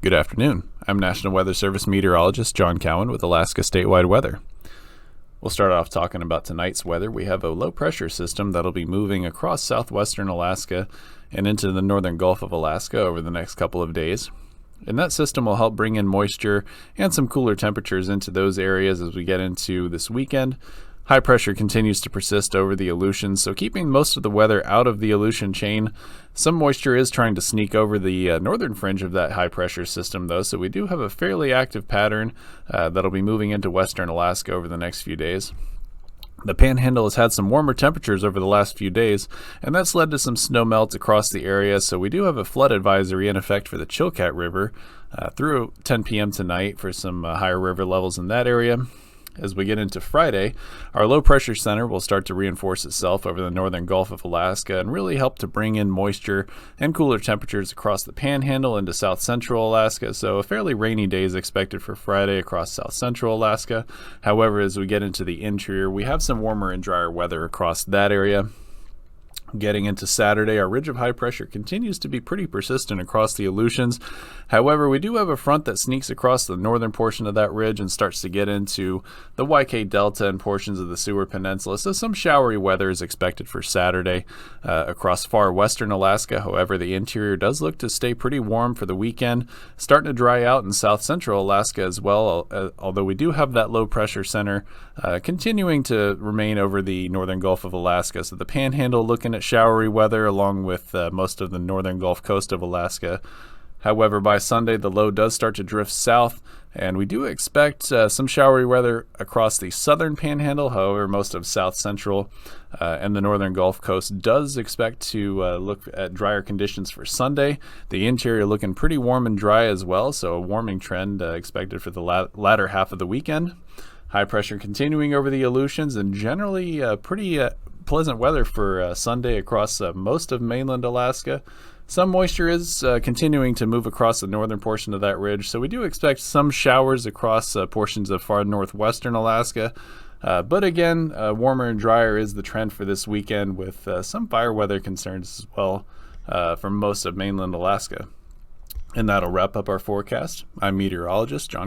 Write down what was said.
Good afternoon. I'm National Weather Service meteorologist John Cowan with Alaska Statewide Weather. We'll start off talking about tonight's weather. We have a low pressure system that'll be moving across southwestern Alaska and into the northern Gulf of Alaska over the next couple of days. And that system will help bring in moisture and some cooler temperatures into those areas as we get into this weekend. High pressure continues to persist over the Aleutians, so keeping most of the weather out of the Aleutian chain. Some moisture is trying to sneak over the northern fringe of that high pressure system, though, so we do have a fairly active pattern that'll be moving into western Alaska over the next few days. The Panhandle has had some warmer temperatures over the last few days, and that's led to some snow melt across the area, so we do have a flood advisory in effect for the Chilkat River through 10 p.m. tonight for some higher river levels in that area. As we get into Friday, our low pressure center will start to reinforce itself over the northern Gulf of Alaska and really help to bring in moisture and cooler temperatures across the Panhandle into south central Alaska. So a fairly rainy day is expected for Friday across south central Alaska. However, as we get into the interior, we have some warmer and drier weather across that area. Getting into Saturday, our ridge of high pressure continues to be pretty persistent across the Aleutians. However, we do have a front that sneaks across the northern portion of that ridge and starts to get into the YK Delta and portions of the Seward Peninsula. So some showery weather is expected for Saturday across far western Alaska. However, the interior does look to stay pretty warm for the weekend, starting to dry out in south central Alaska as well, although we do have that low pressure center continuing to remain over the northern Gulf of Alaska. So the Panhandle looking at showery weather along with most of the northern Gulf coast of Alaska. However, by Sunday, the low does start to drift south, and we do expect some showery weather across the southern Panhandle. However, most of south central and the northern Gulf coast does expect to look at drier conditions for Sunday. The interior looking pretty warm and dry as well, so a warming trend expected for the latter half of the weekend. High pressure continuing over the Aleutians, and generally pretty pleasant weather for Sunday across most of mainland Alaska. Some moisture is continuing to move across the northern portion of that ridge, so we do expect some showers across portions of far northwestern Alaska. But again, warmer and drier is the trend for this weekend, with some fire weather concerns as well for most of mainland Alaska. And that'll wrap up our forecast. I'm meteorologist John